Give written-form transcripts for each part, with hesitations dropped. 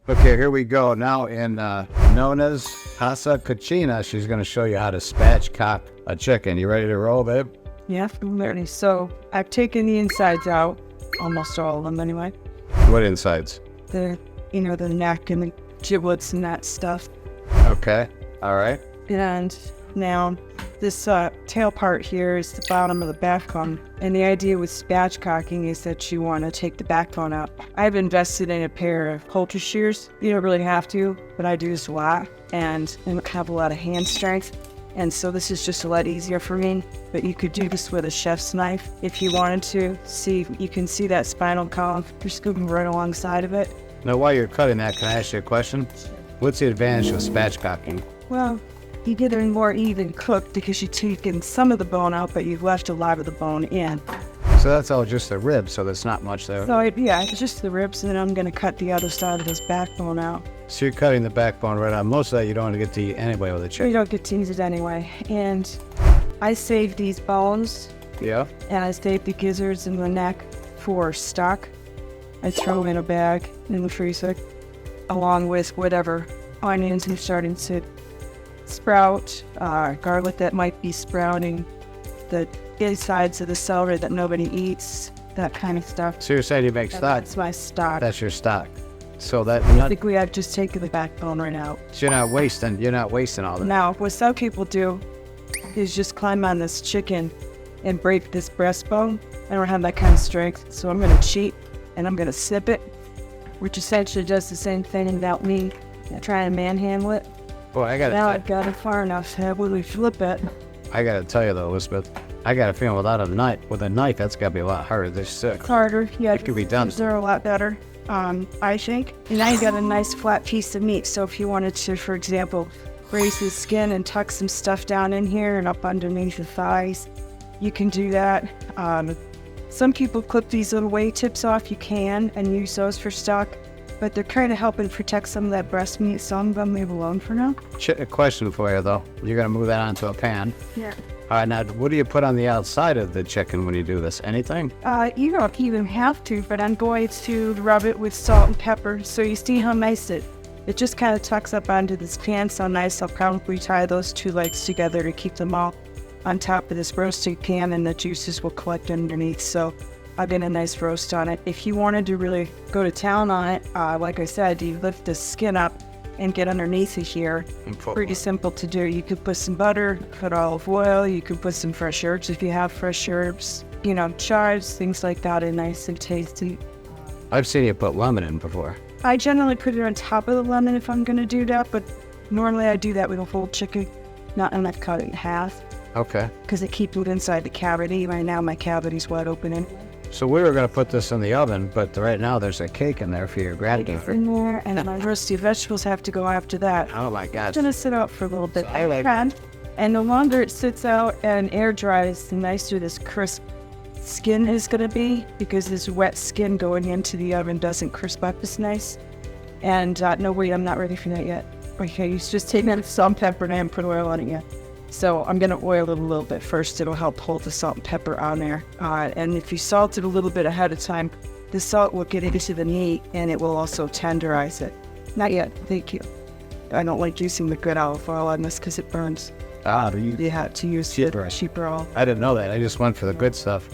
Okay, here we go. Now in Nonna's Casa Cucina, she's going to show you how to spatchcock a chicken. You ready to roll, babe? Yeah, I'm ready. So I've taken the insides out, almost all of them anyway. What insides? The neck and the giblets and that stuff. Okay, all right. And now this tail part here is the bottom of the backbone. And the idea with spatchcocking is that you want to take the backbone out. I've invested in a pair of poultry shears. You don't really have to, but I do this a lot and have a lot of hand strength. And so this is just a lot easier for me. But you could do this with a chef's knife if you wanted to. See, you can see that spinal column. You're scooping right alongside of it. Now, while you're cutting that, can I ask you a question? What's the advantage of spatchcocking? Well, you get a more even cook because you've taken some of the bone out, but you've left a lot of the bone in. So that's all just the ribs, so there's not much there. So yeah, it's just the ribs, and then I'm going to cut the other side of this backbone out. So you're cutting the backbone right out. Most of that you don't want to get to eat anyway with a You chicken. don't get to use it anyway. And I save these bones, Yeah? and I save the gizzards and the neck for stock. I throw them in a bag in the freezer, along with whatever onions are starting to sprout, garlic that might be sprouting, the insides of the celery that nobody eats, that kind of stuff. So you're saying you make And stock? that's my stock. That's your stock. So that Basically, I've just taken the backbone right out. so you're not wasting all that. Now, what some people do is just climb on this chicken and break this breastbone. I don't have that kind of strength, so I'm going to cheat and I'm going to sip it, which essentially does the same thing without me trying to manhandle it. Boy, Now I've got it far enough to have when we flip it. I gotta tell you though, Elizabeth, I got a feeling with a knife, that's gotta be a lot harder. They're sick. Harder, yeah. It could be done. They're a lot better, I think. And now you got a nice flat piece of meat. So if you wanted to, for example, raise the skin and tuck some stuff down in here and up underneath the thighs, you can do that. Some people clip these little weight tips off. You can and use those for stock, but they're kind of helping protect some of that breast meat. So I'm going to leave alone for now. A question for you though. You're gonna move that onto a pan. Yeah. All right, now what do you put on the outside of the chicken when you do this? Anything? You don't even have to, but I'm going to rub it with salt and pepper. So you see how nice it just kind of tucks up onto this pan. So nice. I'll probably tie those two legs together to keep them all on top of this roasting pan, and the juices will collect underneath. So I'll get a nice roast on it. If you wanted to really go to town on it, like I said, you lift the skin up and get underneath it here. Pretty simple to do. You could put some butter, put olive oil, you could put some fresh herbs if you have fresh herbs, chives, things like that are nice and tasty. I've seen you put lemon in before. I generally put it on top of the lemon if I'm going to do that, but normally I do that with a whole chicken, not enough cut it in half. Okay. Because it keeps it inside the cavity. Right now my cavity's wide open anyway. So we were gonna put this in the oven, but right now there's a cake in there for your granddaughter. In there, and my roasted vegetables have to go after that. Oh my gosh. It's gonna sit out for a little bit. So I like- And the longer it sits out and air dries, the nicer this crisp skin is gonna be, because this wet skin going into the oven doesn't crisp up as nice. And no, wait, I'm not ready for that yet. Okay, you just take that salt and pepper and I haven't put oil on it yet. So I'm going to oil it a little bit first. It'll help hold the salt and pepper on there. And if you salt it a little bit ahead of time, the salt will get into the meat and it will also tenderize it. Not yet. Thank you. I don't like using the good olive oil on this because it burns. You have to use cheaper oil. I didn't know that. I just went for the good stuff.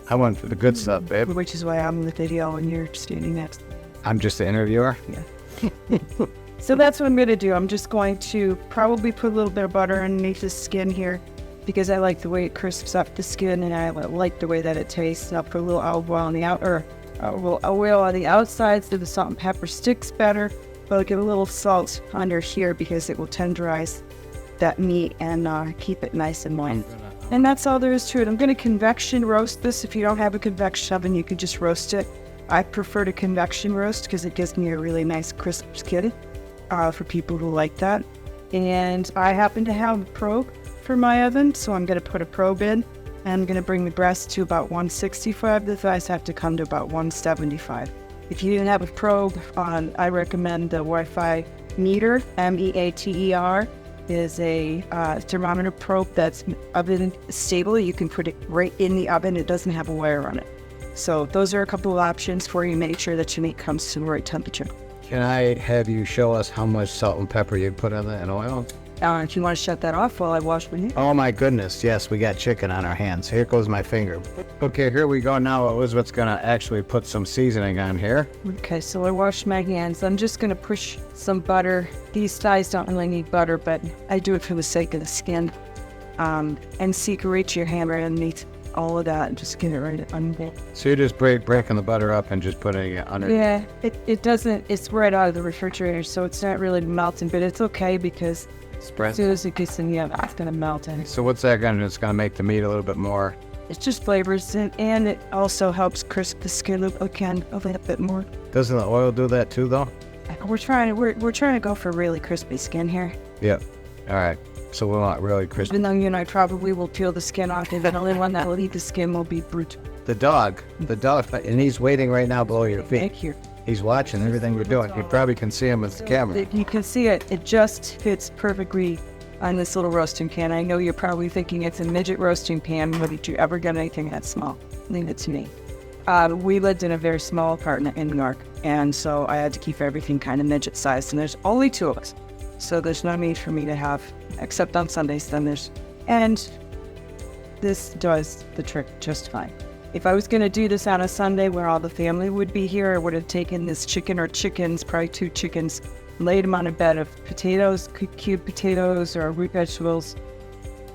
I went for the good stuff, babe. Which is why I'm in the video and you're standing next. I'm just the interviewer. Yeah. So that's what I'm going to do. I'm just going to probably put a little bit of butter underneath the skin here because I like the way it crisps up the skin and I like the way that it tastes. And I'll put a little olive oil on the oil on the outside so the salt and pepper sticks better. But I'll give a little salt under here because it will tenderize that meat and keep it nice and moist. And that's all there is to it. I'm going to convection roast this. If you don't have a convection oven, you can just roast it. I prefer to convection roast because it gives me a really nice crisp skin. For people who like that. And I happen to have a probe for my oven, so I'm going to put a probe in. And I'm going to bring the breast to about 165. The thighs have to come to about 175. If you didn't have a probe, I recommend the Wi-Fi meter, MEATER, is a thermometer probe that's oven stable. You can put it right in the oven. It doesn't have a wire on it. So those are a couple of options for you. Make sure that your meat comes to the right temperature. Can I have you show us how much salt and pepper you put in it and oil? If you want to shut that off while I wash my hands. Oh my goodness, yes, we got chicken on our hands. Here goes my finger. Okay, here we go now. Elizabeth's gonna actually put some seasoning on here. Okay, so I washed my hands. I'm just gonna push some butter. These thighs don't really need butter, but I do it for the sake of the skin. And so you can reach your hammer underneath all of that and just get it right under. So you're just breaking the butter up and just putting it under. Yeah, it doesn't, it's right out of the refrigerator, so it's not really melting, but it's okay because as soon as it gets in the oven, it's gonna melt in. So what's that gonna do? It's gonna make the meat a little bit more. It's just flavors, and it also helps crisp the skin again a little bit more. Doesn't the oil do that too, though? We're trying to go for really crispy skin here. Yep. All right. So we're not really crispy. Even though you and I probably will peel the skin off, and the only one that will eat the skin will be Brute. The dog, and he's waiting right now below your feet. Thank you. He's watching everything we're doing. You probably can see him with the camera. You can see it. It just fits perfectly on this little roasting pan. I know you're probably thinking it's a midget roasting pan, but did you ever get anything that small? Leave it to me. We lived in a very small apartment in New York, and so I had to keep everything kind of midget sized, and there's only 2 of us. So there's no need for me to have, except on Sundays, and this does the trick just fine. If I was going to do this on a Sunday where all the family would be here, I would have taken this chicken or chickens, probably 2 chickens, laid them on a bed of potatoes, cubed potatoes or root vegetables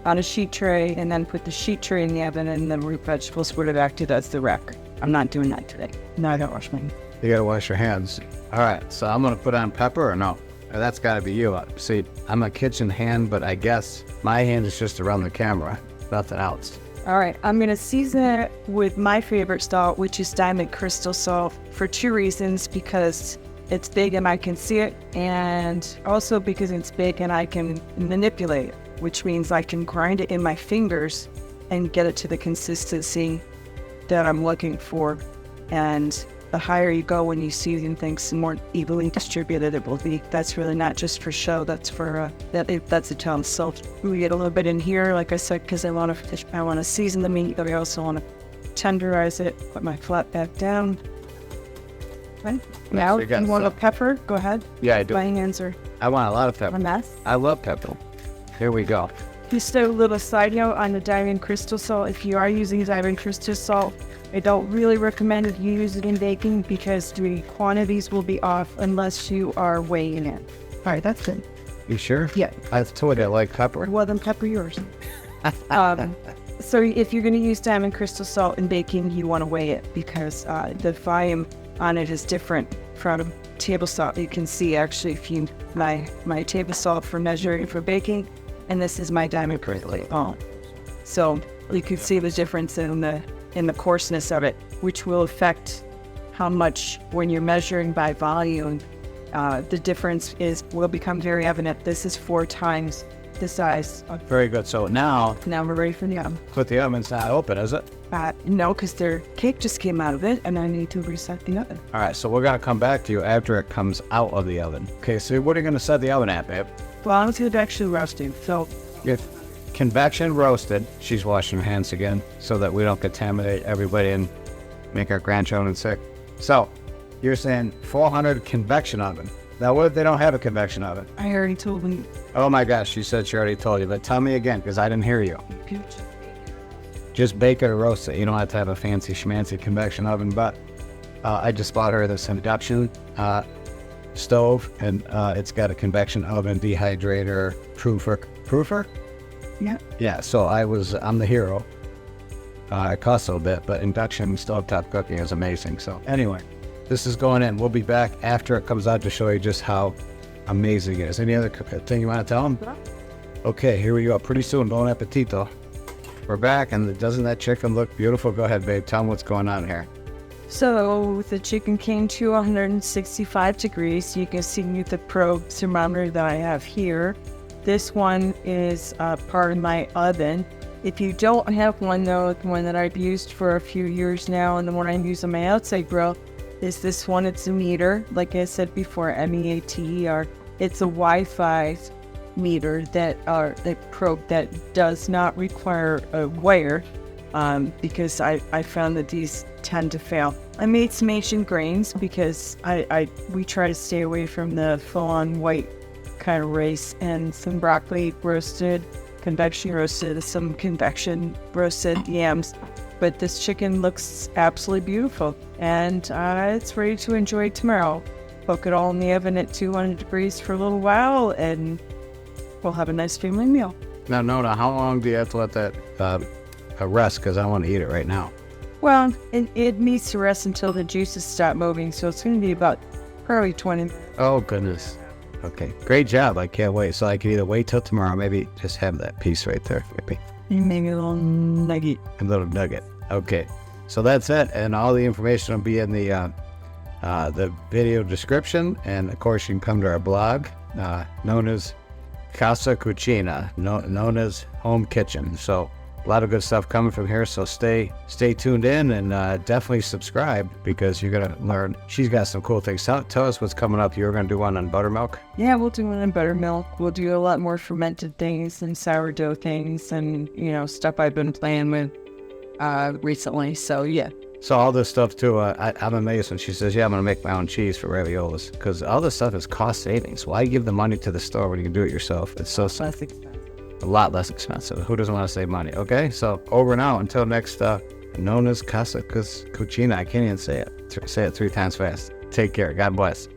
on a sheet tray, and then put the sheet tray in the oven, and the root vegetables would have acted as the wrapper. I'm not doing that today. No, I don't wash my hands. You gotta wash your hands. All right, so I'm gonna put on pepper or no? That's gotta be you. See, I'm a kitchen hand, but I guess my hand is just around the camera, nothing else. All right, I'm gonna season it with my favorite salt, which is diamond crystal salt, for 2 reasons: because it's big and I can see it, and also because it's big and I can manipulate it, which means I can grind it in my fingers and get it to the consistency that I'm looking for. And the higher you go when you season things, the more evenly distributed it will be. That's really not just for show. That's for that's a tell salt. We get a little bit in here, like I said, because I want to season the meat, but I also want to tenderize it. Put my flat back down. Right. Now, if you want a pepper, go ahead. Yeah, I do. My hands are I want a lot of pepper. a mess. I love pepper. Here we go. Just a little side note on the diamond crystal salt. If you are using diamond crystal salt, I don't really recommend you use it in baking because the quantities will be off unless you are weighing it. All right, that's good. You sure? Yeah. I told you I like pepper. Well, then pepper yours. So if you're going to use diamond crystal salt in baking, you want to weigh it because the volume on it is different from table salt. You can see actually if you my table salt for measuring for baking, and this is my diamond crystal salt. So you can see the difference in the coarseness of it, which will affect how much, when you're measuring by volume, the difference will become very evident. This is 4 times the size. Very good. So now Now we're ready for the oven. put the oven's not open, is it? No, because their cake just came out of it, and I need to reset the oven. All right, so we're gonna come back to you after it comes out of the oven. Okay, so what are you gonna set the oven at, babe? Well, I'm going to actually roasting, so If convection roasted, she's washing her hands again so that we don't contaminate everybody and make our grandchildren sick. So you're saying 400 convection oven. Now what if they don't have a convection oven? I already told them. Oh my gosh, she said she already told you, but tell me again because I didn't hear you. Just bake it or roast it. You don't have to have a fancy schmancy convection oven, but I just bought her this induction stove, and it's got a convection oven, dehydrator, proofer? Yeah. Yeah, so I'm the hero. It costs a little bit, but induction stovetop cooking is amazing. So anyway, this is going in. We'll be back after it comes out to show you just how amazing it is. Any other thing you want to tell them? Okay, here we go. Pretty soon, bon appetito. We're back, and doesn't that chicken look beautiful? Go ahead, babe. Tell them what's going on here. So the chicken came to 165 degrees. You can see the probe thermometer that I have here. This one is part of my oven. If you don't have one though, the one that I've used for a few years now, and the one I'm using on my outside grill, is this one. It's a meter, like I said before, MEATER. It's a Wi-Fi meter that probe that does not require a wire. because I found that these tend to fail. I made some Asian grains because we try to stay away from the full-on white kind of rice, and some broccoli roasted, convection roasted, some convection roasted yams. But this chicken looks absolutely beautiful, and it's ready to enjoy tomorrow. Poke it all in the oven at 200 degrees for a little while, and we'll have a nice family meal. Now, Nonna, how long do you have to let that rest? Because I want to eat it right now. Well, it needs to rest until the juices stop moving, so it's going to be about probably 20 minutes. Oh, goodness. Okay, great job. I can't wait. So I can either wait till tomorrow, maybe just have that piece right there. Maybe a little nugget. A little nugget. Okay, so that's it. And all the information will be in the video description. And, of course, you can come to our blog, known as Casa Cucina, Nonna's Home Kitchen. So a lot of good stuff coming from here, so stay tuned in, and definitely subscribe, because you're going to learn. She's got some cool things. Tell us what's coming up. You're going to do one on buttermilk? Yeah, we'll do one on buttermilk. We'll do a lot more fermented things and sourdough things and, stuff I've been playing with recently. So, yeah. So all this stuff, too, I'm amazed when she says, yeah, I'm going to make my own cheese for raviolis, because all this stuff is cost savings. Why give the money to the store when you can do it yourself? It's so less expensive. A lot less expensive. Who doesn't want to save money? Okay, so over and out until next, known as Casa Cucina. I can't even say it. Say it 3 times fast. Take care. God bless.